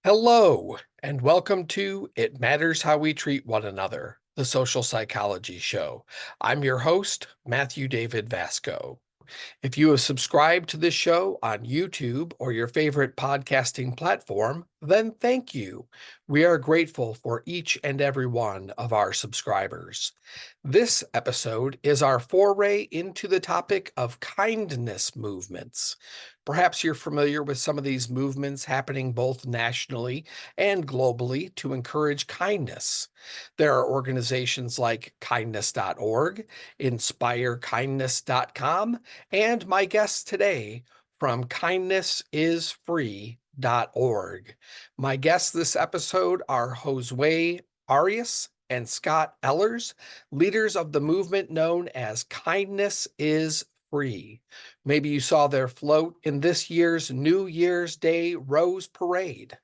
Hello, and welcome to It Matters How We Treat One Another, the social psychology show. I'm your host, Matthew David Vasco. If you have subscribed to this show on YouTube or your favorite podcasting platform, then thank you. We are grateful for each and every one of our subscribers. This episode is our foray into the topic of kindness movements. Perhaps you're familiar with some of these movements happening both nationally and globally to encourage kindness. There are organizations like kindness.org, inspirekindness.com, and my guest today from kindnessisfree.org. My guests this episode are Josue Arias and Scott Ehlers, leaders of the movement known as Kindness is Free. Maybe you saw their float in this year's New Year's Day Rose Parade.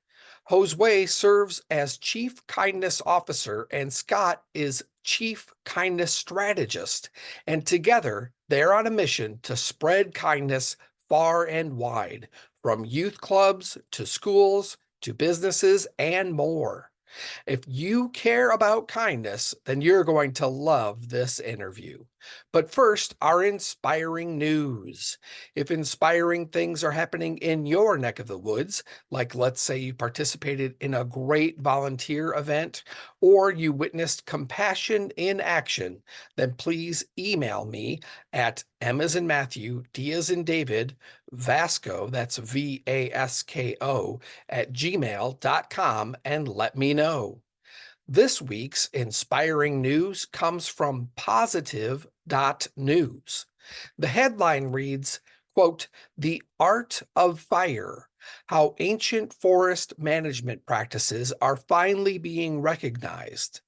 Josue serves as Chief Kindness Officer, and Scott is Chief Kindness Strategist. And together, they're on a mission to spread kindness far and wide, from youth clubs to schools to businesses and more. If you care about kindness, then you're going to love this interview. But first, our inspiring news. If inspiring things are happening in your neck of the woods, like let's say you participated in a great volunteer event or you witnessed compassion in action, then please email me at M as in Matthew, D as in David, Vasco, that's VASKO, at gmail.com and let me know. This week's inspiring news comes from positive.news. The headline reads, quote, "The Art of Fire, How Ancient Forest Management Practices Are Finally Being Recognized."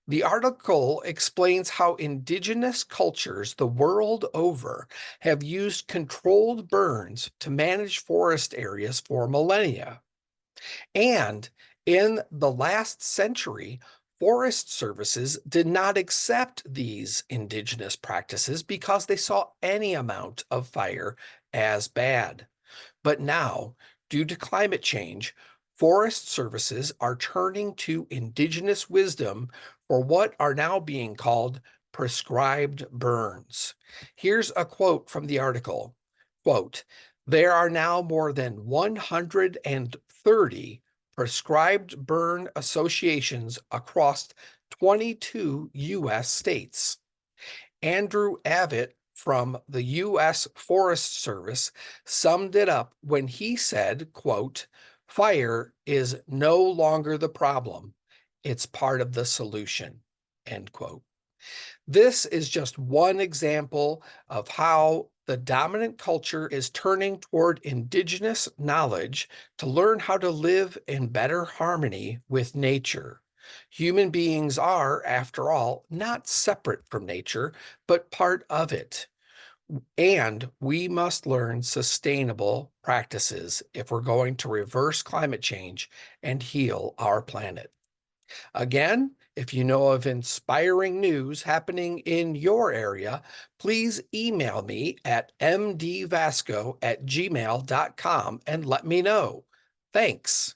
The article explains how indigenous cultures the world over have used controlled burns to manage forest areas for millennia. And in the last century, forest services did not accept these indigenous practices because they saw any amount of fire as bad. But now, due to climate change, forest services are turning to indigenous wisdom for what are now being called prescribed burns. Here's a quote from the article. Quote, "There are now more than 130 prescribed burn associations across 22 U.S. states." Andrew Abbott from the U.S. Forest Service summed it up when he said, quote, "Fire is no longer the problem. It's part of the solution," end quote. This is just one example of how the dominant culture is turning toward indigenous knowledge to learn how to live in better harmony with nature. Human beings are, after all, not separate from nature, but part of it. And we must learn sustainable practices if we're going to reverse climate change and heal our planet. Again, if you know of inspiring news happening in your area, please email me at mdvasco@gmail.com and let me know. Thanks.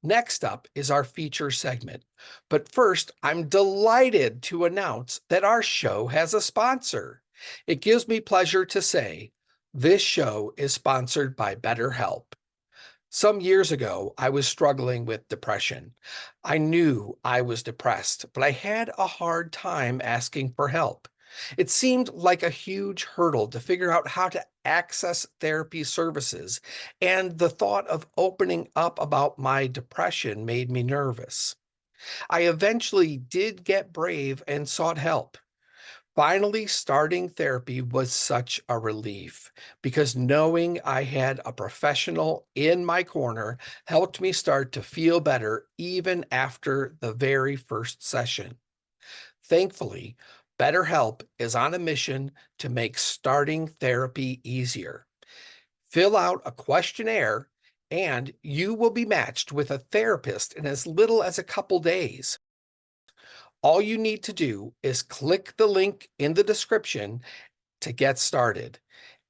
Next up is our feature segment. But first, I'm delighted to announce that our show has a sponsor. It gives me pleasure to say this show is sponsored by BetterHelp. Some years ago, I was struggling with depression. I knew I was depressed, but I had a hard time asking for help. It seemed like a huge hurdle to figure out how to access therapy services, and the thought of opening up about my depression made me nervous. I eventually did get brave and sought help. Finally, starting therapy was such a relief because knowing I had a professional in my corner helped me start to feel better even after the very first session. Thankfully, BetterHelp is on a mission to make starting therapy easier. Fill out a questionnaire and you will be matched with a therapist in as little as a couple days. All you need to do is click the link in the description to get started.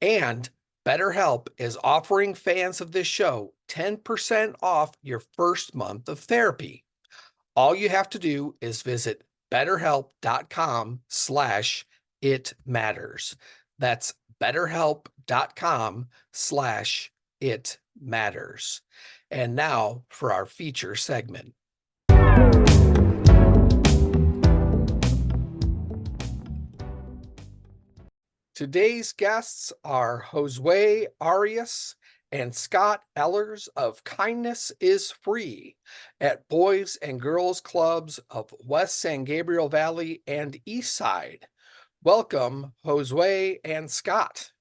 And BetterHelp is offering fans of this show 10% off your first month of therapy. All you have to do is visit betterhelp.com/itmatters. That's betterhelp.com/itmatters. And now for our feature segment. Today's guests are Josue Arias and Scott Ehlers of Kindness is Free at Boys and Girls Clubs of West San Gabriel Valley and East Side. Welcome, Josue and Scott.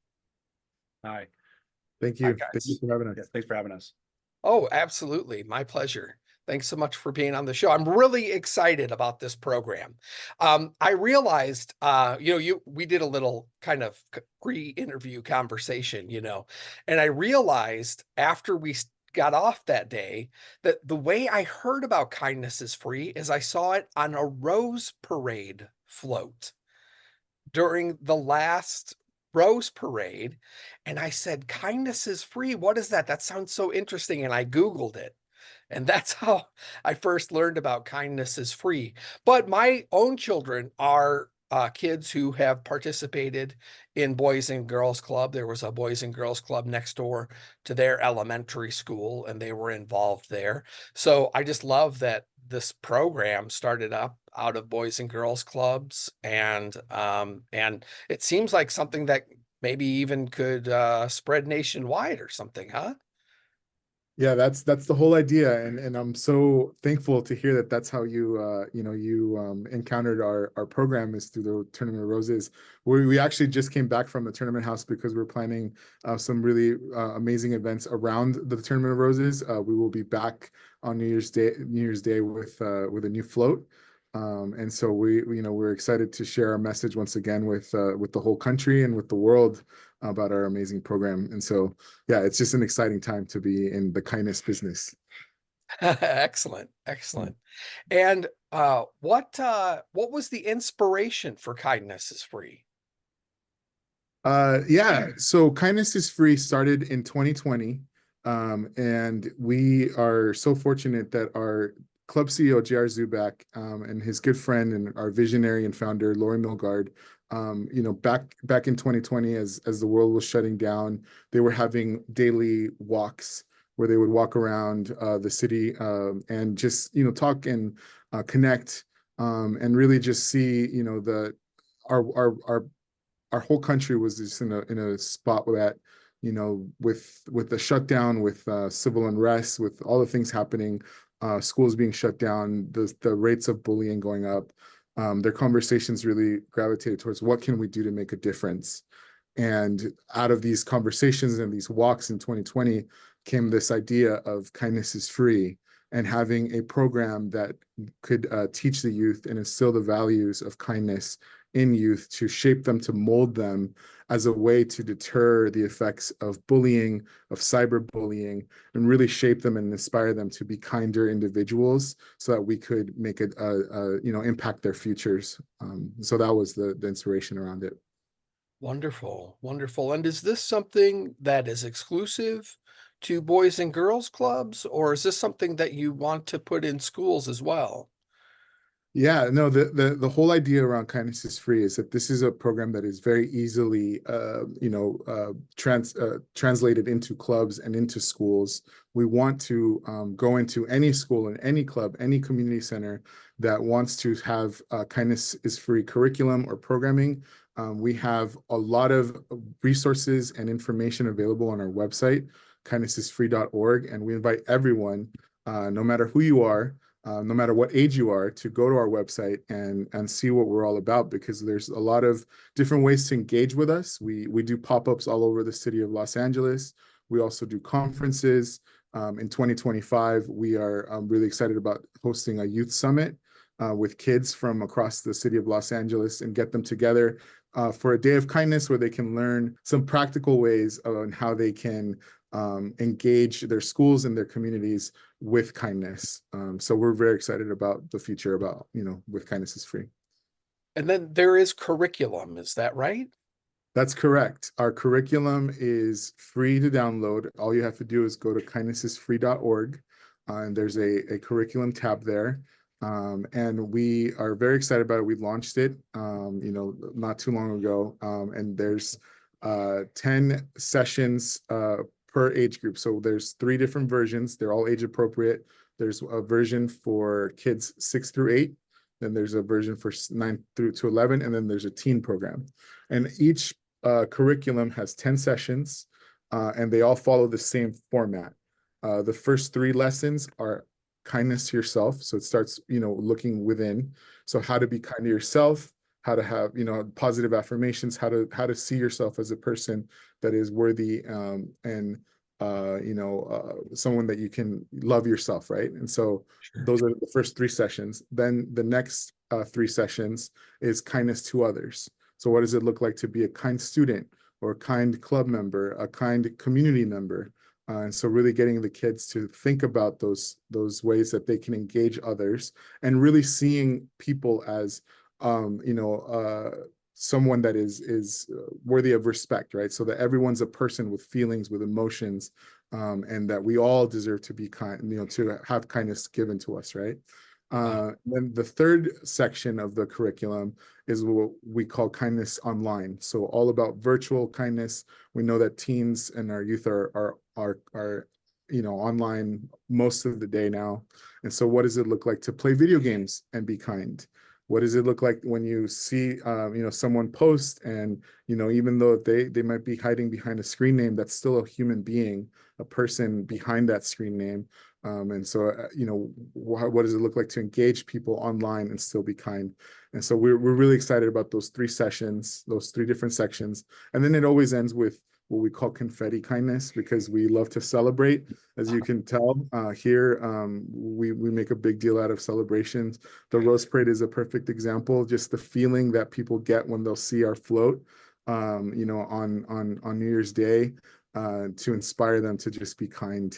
Hi. Thank you. Thank you for having us. Yeah, thanks for having us. Oh, absolutely. My pleasure. Thanks so much for being on the show. I'm really excited about this program. I realized, we did a little kind of pre-interview conversation, and I realized after we got off that day that the way I heard about Kindness is Free is I saw it on a Rose Parade float during the last Rose Parade. And I said, Kindness is Free. What is that? That sounds so interesting. And I Googled it. And that's how I first learned about Kindness is Free. But my own children are kids who have participated in Boys and Girls Club. There was a Boys and Girls Club next door to their elementary school, and they were involved there. So I just love that this program started up out of Boys and Girls Clubs, and it seems like something that maybe even could spread nationwide or something, huh? Yeah, that's the whole idea, and I'm so thankful to hear that that's how you encountered our program is through the Tournament of Roses. We actually just came back from the Tournament House because we're planning some really amazing events around the Tournament of Roses. We will be back on New Year's Day with a new float. And so we're excited to share our message once again with the whole country and with the world about our amazing program. And so, yeah, it's just an exciting time to be in the kindness business. Excellent. And what was the inspiration for Kindness is Free? Yeah, so Kindness is Free started in 2020. And we are so fortunate that our club CEO, J.R. Zubak, and his good friend and our visionary and founder, Lori Milgard, back in 2020, as the world was shutting down, they were having daily walks where they would walk around the city and just talk and connect and really just see our whole country was just in a spot that with the shutdown, with civil unrest, with all the things happening, schools being shut down, the rates of bullying going up. Their conversations really gravitated towards what can we do to make a difference. And out of these conversations and these walks in 2020 came this idea of Kindness is Free, and having a program that could teach the youth and instill the values of kindness in youth, to shape them, to mold them as a way to deter the effects of bullying, of cyberbullying, and really shape them and inspire them to be kinder individuals so that we could make it, impact their futures. So that was the inspiration around it. Wonderful. And is this something that is exclusive to Boys and Girls Clubs, or is this something that you want to put in schools as well? Yeah, no, the whole idea around Kindness is Free is that this is a program that is very easily, translated into clubs and into schools. We want to go into any school and any club, any community center that wants to have Kindness is Free curriculum or programming. We have a lot of resources and information available on our website, kindnessisfree.org, and we invite everyone, no matter who you are, no matter what age you are, to go to our website and see what we're all about, because there's a lot of different ways to engage with us. We do pop-ups all over the city of Los Angeles. We also do conferences. In 2025, we are really excited about hosting a youth summit with kids from across the city of Los Angeles and get them together for a day of kindness where they can learn some practical ways on how they can engage their schools and their communities with kindness. So we're very excited about the future about, with Kindness is Free. And then there is curriculum, is that right? That's correct. Our curriculum is free to download. All you have to do is go to kindnessisfree.org, and there's a curriculum tab there. And we are very excited about it. We launched it, not too long ago. And there's 10 sessions per age group. So there's 3 different versions. They're all age appropriate. There's a version for kids 6 through 8. Then there's a version for 9 through to 11, and then there's a teen program. And each curriculum has 10 sessions, and they all follow the same format. The first 3 lessons are kindness to yourself. So it starts, looking within. So how to be kind to yourself, how to have, positive affirmations, how to see yourself as a person that is worthy, and someone that you can love yourself, right? And so Sure. those are the first 3 sessions. Then the next 3 sessions is kindness to others. So what does it look like to be a kind student or a kind club member, a kind community member? And so really getting the kids to think about those ways that they can engage others, and really seeing people as someone that is worthy of respect, right? So that everyone's a person with feelings, with emotions, and that we all deserve to be kind, to have kindness given to us, right? Then the third section of the curriculum is what we call kindness online. So all about virtual kindness. We know that teens and our youth are online most of the day now. And so what does it look like to play video games and be kind? What does it look like when you see someone post, and even though they might be hiding behind a screen name, that's still a human being, a person behind that screen name. And so, what does it look like to engage people online and still be kind? And so we're really excited about those 3 sessions, those 3 different sections. And then it always ends with what we call confetti kindness, because we love to celebrate. As you can tell here, we make a big deal out of celebrations. The Rose Parade is a perfect example. Just the feeling that people get when they'll see our float, on New Year's Day, to inspire them to just be kind,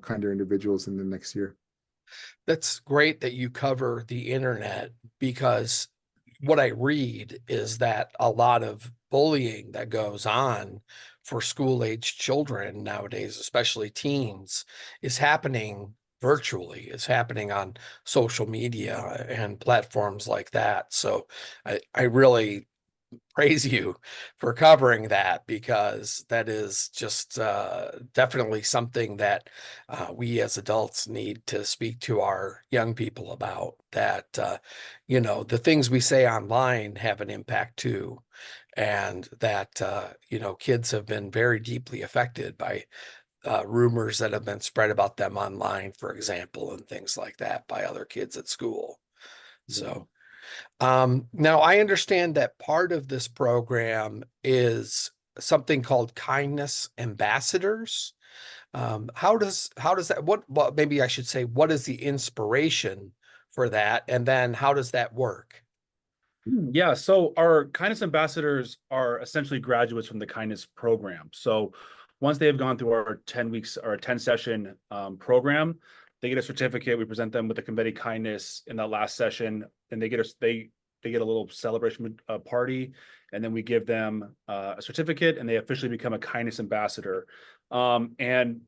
kinder individuals in the next year. That's great that you cover the internet, because what I read is that a lot of bullying that goes on for school-age children nowadays, especially teens, is happening virtually, is happening on social media and platforms like that. So I really praise you for covering that, because that is just definitely something that we as adults need to speak to our young people about. That the things we say online have an impact too, and that kids have been very deeply affected by rumors that have been spread about them online, for example, and things like that by other kids at school. Yeah. So. Now I understand that part of this program is something called kindness ambassadors. How does that, what maybe I should say, what is the inspiration for that? And then how does that work? Yeah, so our kindness ambassadors are essentially graduates from the kindness program. So once they have gone through our 10 weeks or a 10 session program, they get a certificate. We present them with a confetti kindness in that last session, and they get a little celebration party, and then we give them a certificate, and they officially become a kindness ambassador. And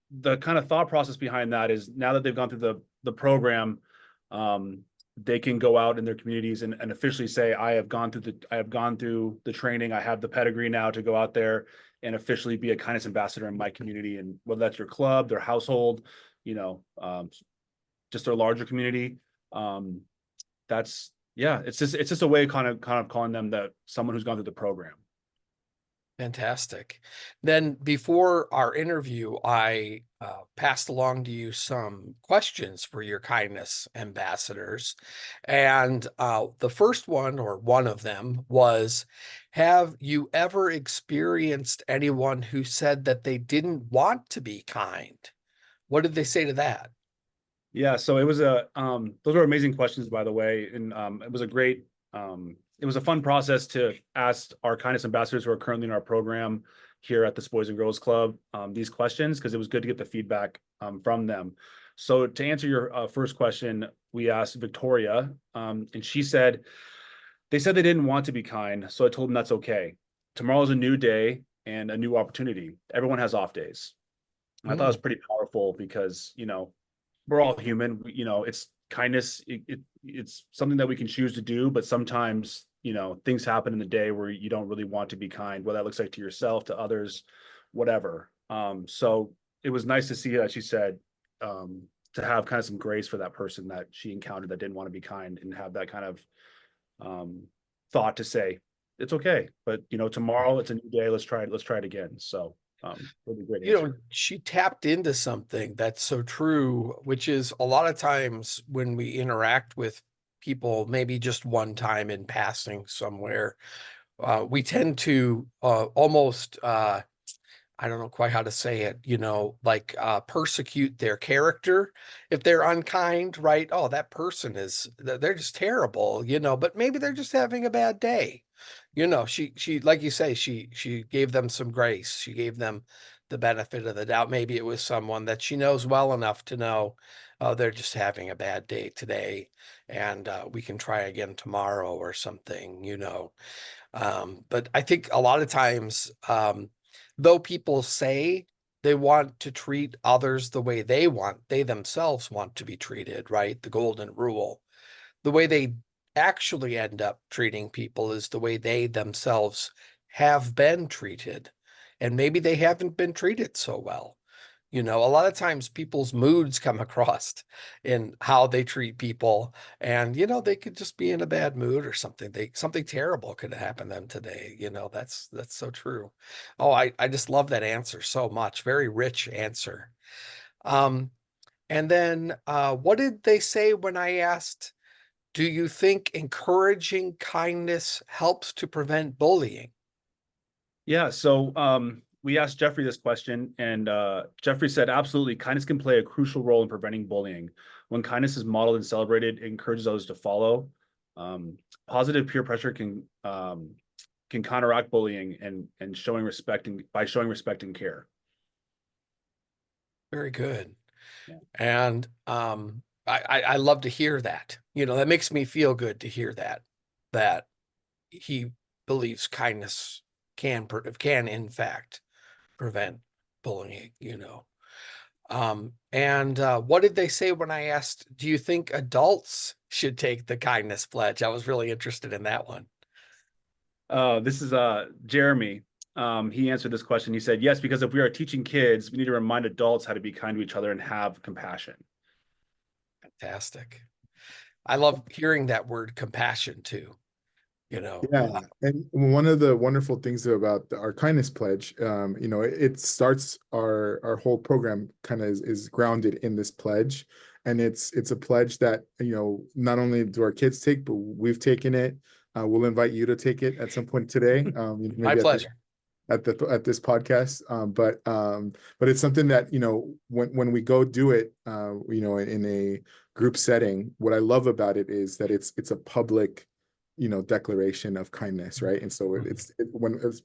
the kind of thought process behind that is, now that they've gone through the program, they can go out in their communities and officially say, I have gone through the training. I have the pedigree now to go out there and officially be a kindness ambassador in my community. And whether that's your club, their household, just their larger community. It's just a way of kind of calling them that someone who's gone through the program. Fantastic. Then before our interview, I passed along to you some questions for your kindness ambassadors. And the first one, or one of them, was, have you ever experienced anyone who said that they didn't want to be kind? What did they say to that? Yeah, so it was those were amazing questions, by the way. And it was a fun process to ask our kindness ambassadors who are currently in our program here at this Boys and Girls Club these questions, because it was good to get the feedback from them. So to answer your first question, we asked Victoria, and she said, they said they didn't want to be kind, so I told them that's okay. tomorrow's a new day and a new opportunity. Everyone has off days. And I thought it was pretty powerful because, we're all human. It's kindness. It's something that we can choose to do, but sometimes, things happen in the day where you don't really want to be kind, what that looks like to yourself, to others, whatever. So it was nice to see that she said, to have kind of some grace for that person that she encountered that didn't want to be kind, and have that kind of thought to say, it's okay, but tomorrow it's a new day. Let's try it again. So really great answer. She tapped into something that's so true, which is a lot of times when we interact with people, maybe just one time in passing somewhere, we tend to almost, I don't know quite how to say it, like persecute their character if they're unkind, right? Oh, that person they're just terrible, but maybe they're just having a bad day. She, like you say, she gave them some grace. She gave them the benefit of the doubt. Maybe it was someone that she knows well enough to know, oh, they're just having a bad day today, and we can try again tomorrow or something. But I think a lot of times, though people say they want to treat others the way they themselves want to be treated, right? The golden rule. The way they actually end up treating people is the way they themselves have been treated. And maybe they haven't been treated so well. A lot of times people's moods come across in how they treat people. And, they could just be in a bad mood or something. Something terrible could happen to them today. That's so true. Oh, I just love that answer so much. Very rich answer. And then what did they say when I asked, do you think encouraging kindness helps to prevent bullying? Yeah. So we asked Jeffrey this question, and Jeffrey said, absolutely, kindness can play a crucial role in preventing bullying. When kindness is modeled and celebrated, it encourages others to follow. Positive peer pressure can counteract bullying and showing respect, and by showing respect and care. Very good. Yeah. And I love to hear that. That makes me feel good to hear that he believes kindness can in fact prevent bullying. And what did they say when I asked, do you think adults should take the kindness pledge? I was really interested in that one. This is Jeremy. He answered this question. He said, yes, because if we are teaching kids, we need to remind adults how to be kind to each other and have compassion. Fantastic. I love hearing that word compassion too. Yeah, and one of the wonderful things about our kindness pledge, it starts our whole program kind of is grounded in this pledge, and it's a pledge that not only do our kids take, but we've taken it. We'll invite you to take it at some point today. Maybe My pleasure. At this podcast, but it's something that when we go do it, in a group setting, what I love about it is that it's a public declaration of kindness, right? And so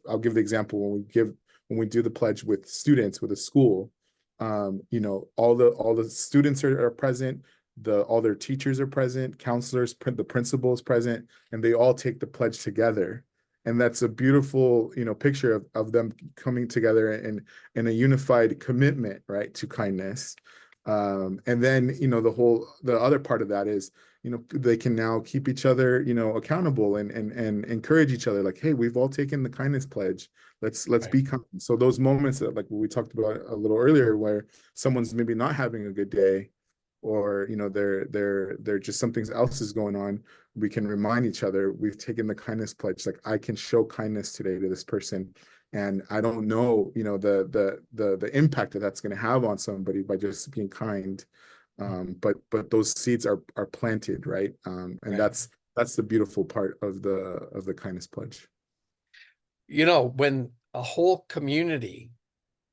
I'll give the example when we do the pledge with students with a school, all the students are present, all their teachers are present, counselors, the principal is present, and they all take the pledge together. And that's a beautiful picture of them coming together in a unified commitment, right, to kindness. And then the other part of that is they can now keep each other accountable and encourage each other, like, hey, we've all taken the kindness pledge, let's Right. be kind. So those moments that, like what we talked about a little earlier, where someone's maybe not having a good day, or they're just something else is going on, we can remind each other, we've taken the kindness pledge, like I can show kindness today to this person, and I don't know the impact that's going to have on somebody by just being kind. But those seeds are planted, right? And Right. that's the beautiful part of the kindness pledge. When a whole community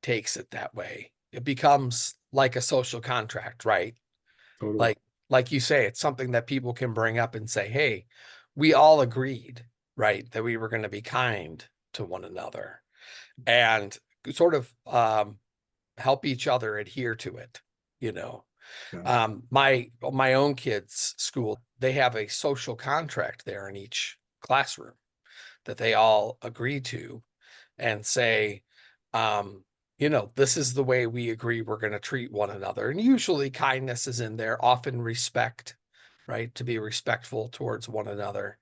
takes it that way, it becomes like a social contract, right? Totally. Like you say, it's something that people can bring up and say, hey, we all agreed, right, that we were going to be kind to one another, and sort of help each other adhere to it. Yeah. My own kids' school, they have a social contract there in each classroom that they all agree to. and say, this is the way we agree we're going to treat one another. And usually kindness is in there, often respect, right? To be respectful towards one another.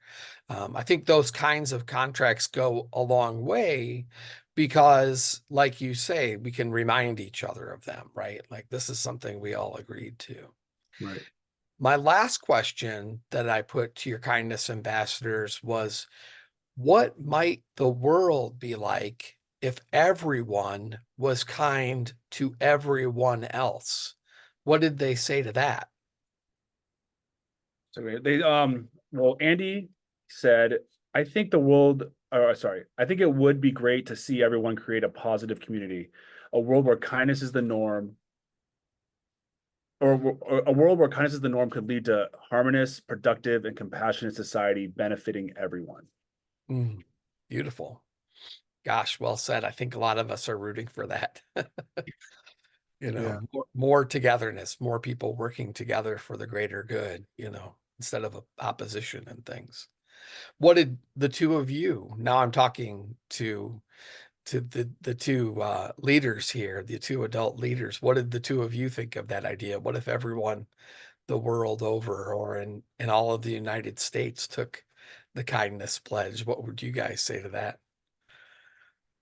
I think those kinds of contracts go a long way because, like you say, we can remind each other of them, right? Like this is something we all agreed to. Right. My last question that I put to your kindness ambassadors was, what might the world be like if everyone was kind to everyone else? What did they say to that? So well, Andy said, I think I think it would be great to see everyone create a positive community, a world where kindness is the norm, or a world where kindness is the norm could lead to harmonious, productive, and compassionate society benefiting everyone. Beautiful. Gosh, well said. I think a lot of us are rooting for that. Yeah. More togetherness, more people working together for the greater good, instead of opposition and things. What did the two of you, now I'm talking to the two leaders here, the two adult leaders, what did the two of you think of that idea? What if everyone the world over or in all of the United States took the kindness pledge? What would you guys say to that?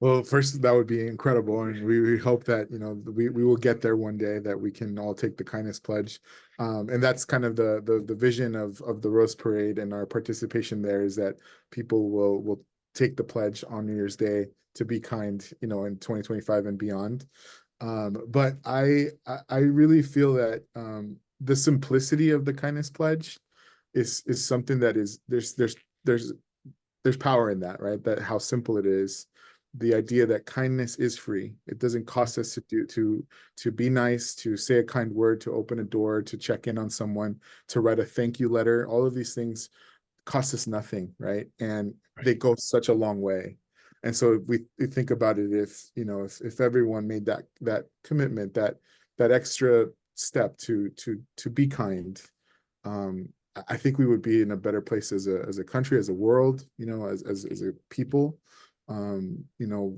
Well, first, that would be incredible. And we hope that, we will get there one day, that we can all take the kindness pledge. And that's kind of the vision of the Rose Parade, and our participation there is that people will take the pledge on New Year's Day to be kind, in 2025 and beyond. But I really feel that the simplicity of the kindness pledge is something that is there's power in that, right? That how simple it is. The idea that kindness is free. It doesn't cost us to be nice, to say a kind word, to open a door, to check in on someone, to write a thank you letter. All of these things cost us nothing, right? And they go such a long way. And so if we think about it, if everyone made that commitment, that extra step to be kind, I think we would be in a better place as a country, as a world, as a people.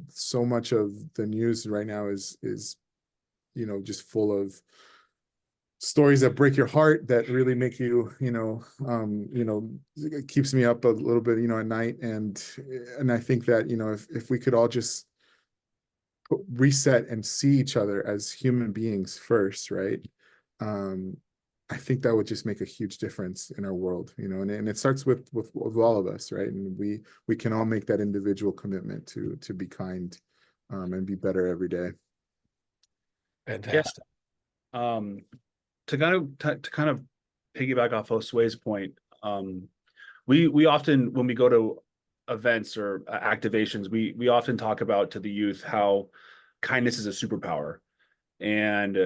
So much of the news right now is just full of stories that break your heart, that really make you, it keeps me up a little bit, at night. And I think that, if we could all just reset and see each other as human beings first, right? I think that would just make a huge difference in our world, and it starts with all of us, right? And we can all make that individual commitment to be kind, and be better every day. Fantastic. Yeah. To kind of piggyback off Josue's point, we often, when we go to events or activations, we often talk about to the youth how kindness is a superpower, and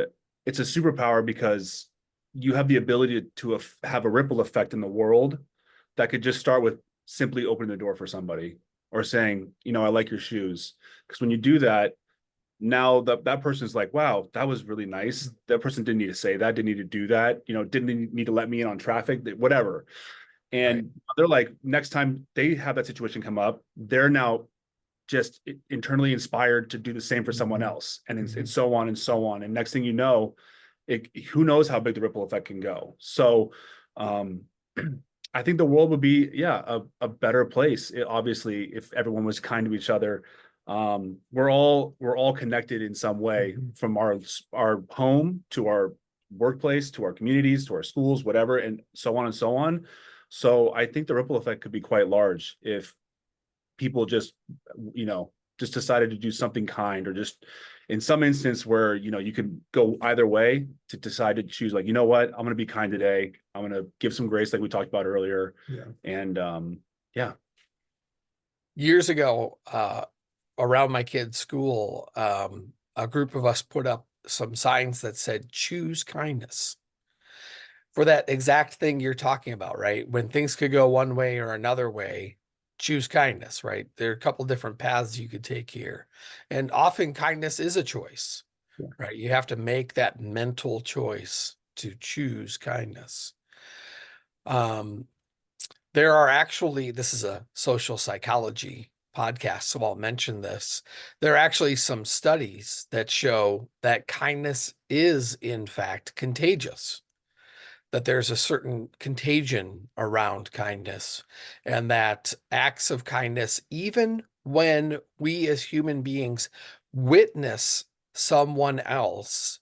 it's a superpower because you have the ability to have a ripple effect in the world that could just start with simply opening the door for somebody or saying, I like your shoes. Because when you do that, now that person's like, wow, that was really nice. That person didn't need to say that, didn't need to do that, didn't need to let me in on traffic, whatever. And Right. they're like, next time they have that situation come up, they're now just internally inspired to do the same for someone else, and so on and so on. And next thing you know, who knows how big the ripple effect can go. So I think the world would be, a better place, obviously, if everyone was kind to each other. We're all connected in some way, from our home to our workplace to our communities to our schools, whatever, and so on and so on. So I think the ripple effect could be quite large if people just decided to do something kind, or just in some instance where you could go either way, to decide to choose, like, what, I'm going to be kind today, I'm going to give some grace, like we talked about earlier. And Years ago, around my kid's school, a group of us put up some signs that said, choose kindness, for that exact thing you're talking about, right? When things could go one way or another way, choose kindness, right? There are a couple different paths you could take here. And often kindness is a choice, right? You have to make that mental choice to choose kindness. There are actually, this is a social psychology podcast, so I'll mention this. There are actually some studies that show that kindness is, in fact, contagious, that there's a certain contagion around kindness, and that acts of kindness, even when we as human beings witness someone else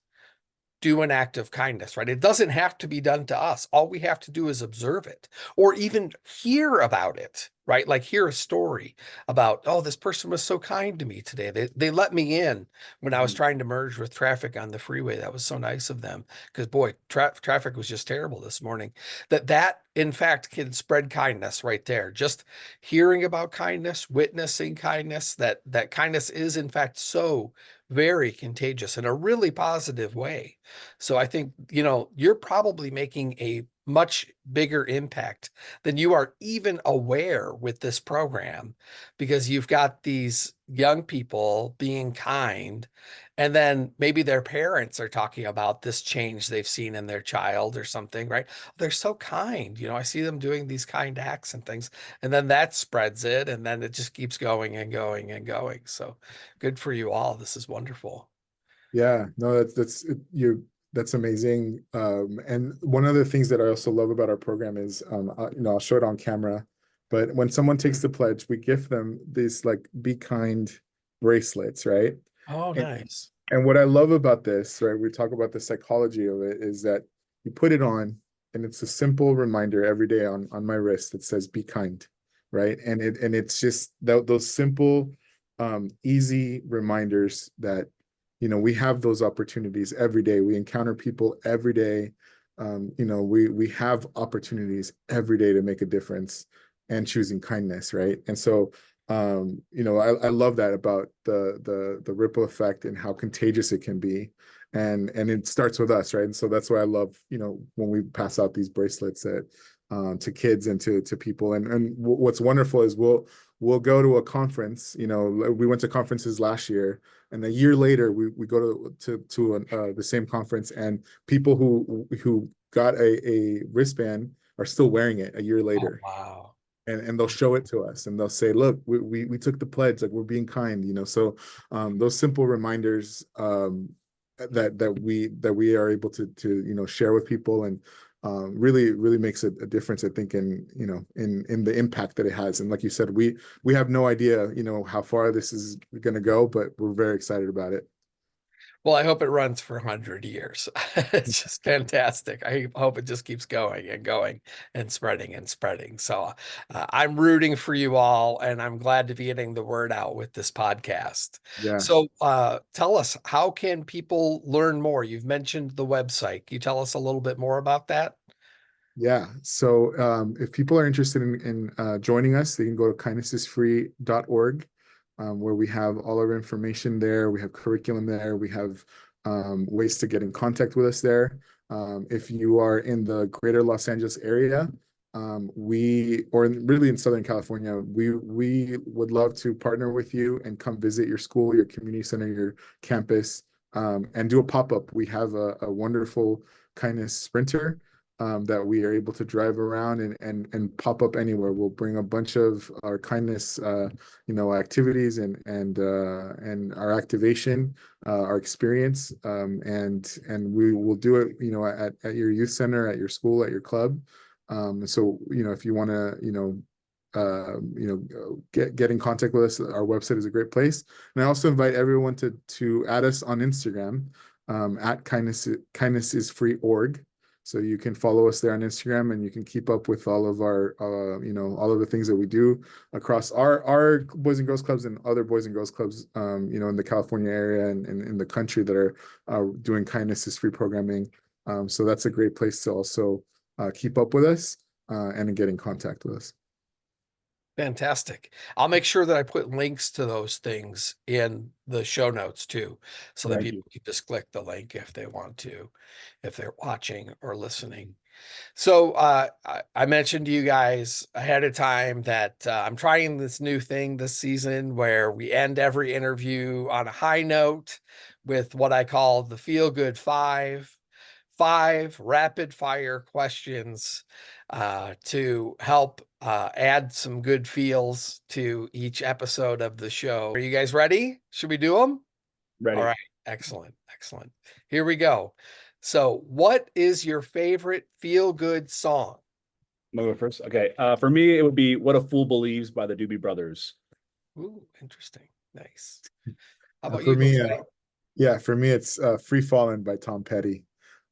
do an act of kindness, right? It doesn't have to be done to us. All we have to do is observe it or even hear about it, right? Like hear a story about, oh, this person was so kind to me today. They let me in when I was trying to merge with traffic on the freeway. That was so nice of them because boy, traffic was just terrible this morning. That in fact can spread kindness right there. Just hearing about kindness, witnessing kindness, that kindness is in fact so very contagious in a really positive way. So I think, you're probably making a much bigger impact than you are even aware with this program, because you've got these young people being kind, and then maybe their parents are talking about this change they've seen in their child or something, right? They're so kind. I see them doing these kind acts and things, and then that spreads it, and then it just keeps going and going and going. So good for you all. This is wonderful. Yeah, no, that's amazing. And one of the things that I also love about our program is, I'll show it on camera, but when someone takes the pledge, we gift them these like be kind bracelets, right? Oh, And nice. and what I love about this, right, we talk about the psychology of it, is that you put it on and it's a simple reminder every day on my wrist that says be kind, right? And it's just those simple, easy reminders that we have those opportunities every day. We encounter people every day. We have opportunities every day to make a difference and choosing kindness, right? And so I love that about the ripple effect and how contagious it can be. And it starts with us, right? And so that's why I love, when we pass out these bracelets that to kids and to people. And what's wonderful is we'll go to a conference. We went to conferences last year, and a year later we go to the same conference, and people who got a wristband are still wearing it a year Oh, later. wow. And they'll show it to us, and they'll say, look, we took the pledge, like we're being kind. So those simple reminders, that we are able to share with people, and really makes a difference, I think, in the impact that it has. And like you said, we have no idea how far this is going to go, but we're very excited about it. Well, I hope it runs for 100 years. It's just fantastic. I hope it just keeps going and going and spreading and spreading. So I'm rooting for you all, and I'm glad to be getting the word out with this podcast. Yeah. So tell us, how can people learn more? You've mentioned the website. Can you tell us a little bit more about that? Yeah. So if people are interested in joining us, they can go to kindnessisfree.org, where we have all our information there. We have curriculum there. We have ways to get in contact with us there. If you are in the greater Los Angeles area, or really in Southern California, we would love to partner with you and come visit your school, your community center, your campus, and do a pop-up. We have a wonderful kindness sprinter that we are able to drive around and pop up anywhere. We'll bring a bunch of our kindness, activities and our activation, our experience, and we will do it, at your youth center, at your school, at your club. So if you want to, get in contact with us, our website is a great place. And I also invite everyone to add us on Instagram, at kindness is free org. So you can follow us there on Instagram, and you can keep up with all of our, all of the things that we do across our Boys and Girls Clubs and other Boys and Girls Clubs, in the California area and in the country that are doing kindness is free programming. So that's a great place to also keep up with us and get in contact with us. Fantastic. I'll make sure that I put links to those things in the show notes too, so that Thank people you. can just click the link if they want to, if they're watching or listening. So I mentioned to you guys ahead of time that I'm trying this new thing this season where we end every interview on a high note with what I call the feel good five. 5 rapid fire questions to help add some good feels to each episode of the show. Are you guys ready? Should we do them? Ready. All right. Excellent. Excellent. Here we go. So, what is your favorite feel-good song? I'm gonna go first. Okay. For me, it would be "What a Fool Believes" by the Doobie Brothers. Ooh, interesting. Nice. How about For you, me, Josue? yeah, for me, it's "Free Fallin'" by Tom Petty.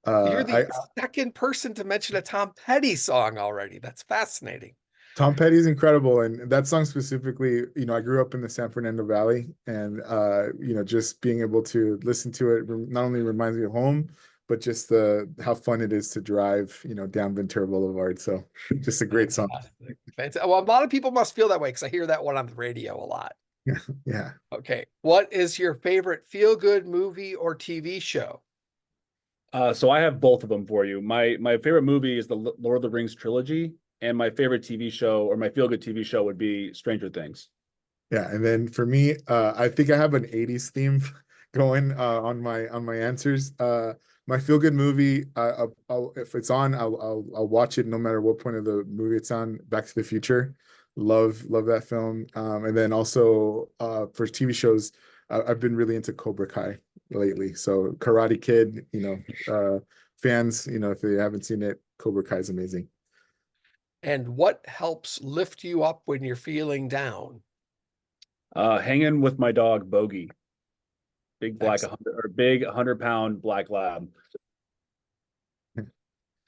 You're I the second person to mention a Tom Petty song already. That's fascinating. Tom Petty is incredible, and that song specifically, I grew up in the San Fernando Valley, and just being able to listen to it not only reminds me of home, but just the how fun it is to drive, down Ventura Boulevard. So, just a great song. Fantastic. Fantastic. Well, a lot of people must feel that way because I hear that one on the radio a lot. Yeah. Okay. What is your favorite feel-good movie or TV show? So I have both of them for you. My favorite movie is the Lord of the Rings trilogy, and my favorite TV show, or my feel-good TV show, would be Stranger Things. Yeah, and then for me, I think I have an 80s theme going on my answers. My feel-good movie, if it's on, I'll watch it no matter what point of the movie it's on. Back to the Future, love that film. And then also for TV shows, I've been really into Cobra Kai lately. So Karate Kid, fans, if they haven't seen it, Cobra Kai is amazing. And what helps lift you up when you're feeling down? Hanging with my dog Bogey, big black Excellent. 100 or big 100-pound black lab.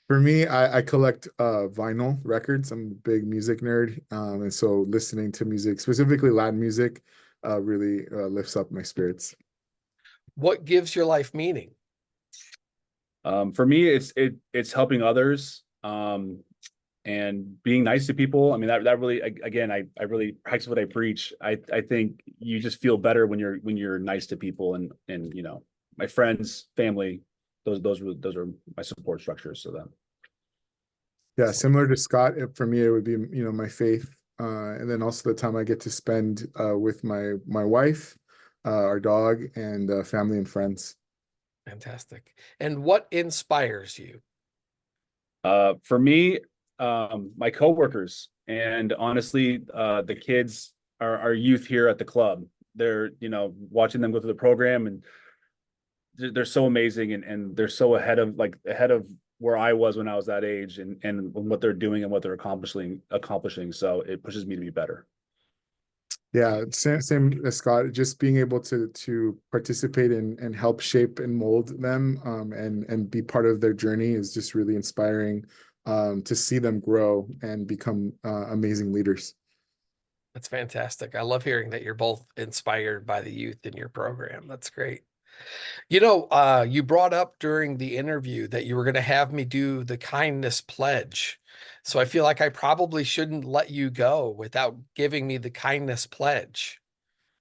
For me, I collect vinyl records. I'm a big music nerd, and so listening to music, specifically Latin music, really lifts up my spirits. What gives your life meaning? For me, it's helping others, and being nice to people. I mean, that really, again, I really practice what I preach. I think you just feel better when you're nice to people, and my friends, family, those are my support structures. So that. Yeah, similar to Scott, for me, it would be my faith, and then also the time I get to spend with my wife, our dog, and family and friends. Fantastic. And what inspires you? For me, my coworkers, and honestly, the kids, our youth here at the club. They're watching them go through the program, and they're so amazing, and they're so ahead of where I was when I was that age, and what they're doing and what they're accomplishing. So it pushes me to be better. Yeah, same as Scott. Just being able to participate and help shape and mold them, and be part of their journey is just really inspiring. To see them grow and become amazing leaders. That's fantastic. I love hearing that you're both inspired by the youth in your program. That's great. You brought up during the interview that you were going to have me do the kindness pledge. So I feel like I probably shouldn't let you go without giving me the kindness pledge.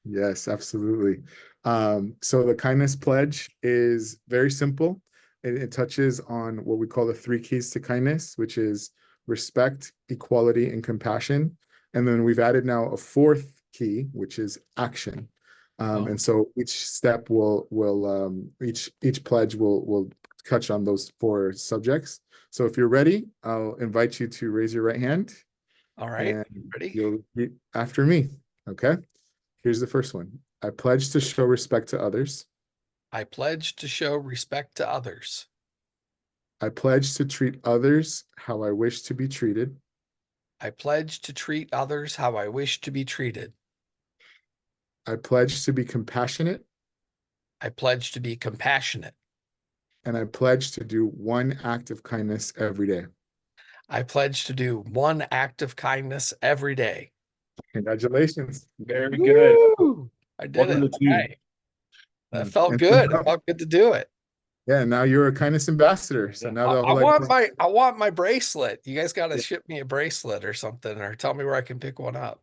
Yes, absolutely. So the kindness pledge is very simple. It touches on what we call the 3 keys to kindness, which is respect, equality, and compassion. And then we've added now a 4th key, which is action. And so each step each pledge will touch on those 4 subjects. So if you're ready, I'll invite you to raise your right hand. All right. And Ready? you'll repeat after me. Okay. Here's the first one. I pledge to show respect to others. I pledge to show respect to others. I pledge to treat others how I wish to be treated. I pledge to treat others how I wish to be treated. I pledge to be compassionate. I pledge to be compassionate. And I pledge to do 1 act of kindness every day. I pledge to do 1 act of kindness every day. Congratulations. Very good. Woo! I did Welcome it. to the team. Okay. That felt And good. It felt good to do it. yeah, now you're a kindness ambassador. So now the I whole want my bracelet. You guys got to ship me a bracelet or something, or tell me where I can pick one up.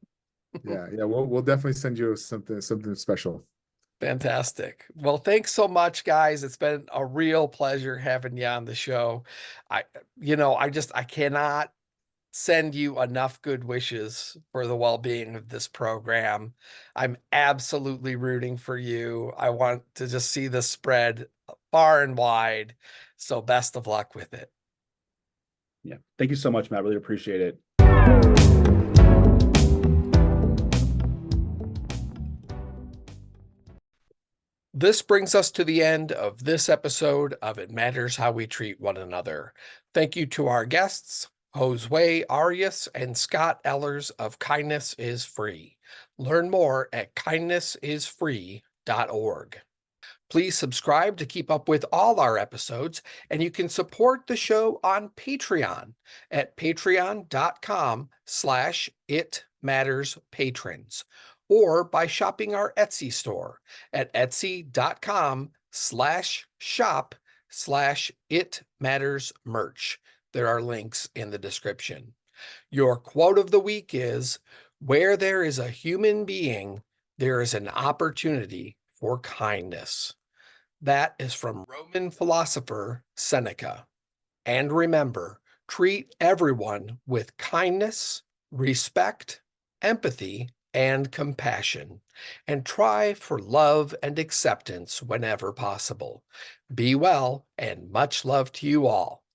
yeah, we'll definitely send you something special. Fantastic. Well, thanks so much, guys. It's been a real pleasure having you on the show. I cannot send you enough good wishes for the well-being of this program. I'm absolutely rooting for you. I want to just see this spread far and wide. So best of luck with it. Yeah. Thank you so much, Matt. Really appreciate it. This brings us to the end of this episode of It Matters How We Treat One Another. Thank you to our guests, Josue Arias and Scott Ehlers of Kindness is Free. Learn more at kindnessisfree.org. Please subscribe to keep up with all our episodes, and you can support the show on Patreon at patreon.com/itmatterspatrons, or by shopping our Etsy store at etsy.com/shop/itmattersmerch. There are links in the description. Your quote of the week is, "Where there is a human being, there is an opportunity for kindness." That is from Roman philosopher Seneca. And remember, treat everyone with kindness, respect, empathy, and compassion, and try for love and acceptance whenever possible. Be well, and much love to you all.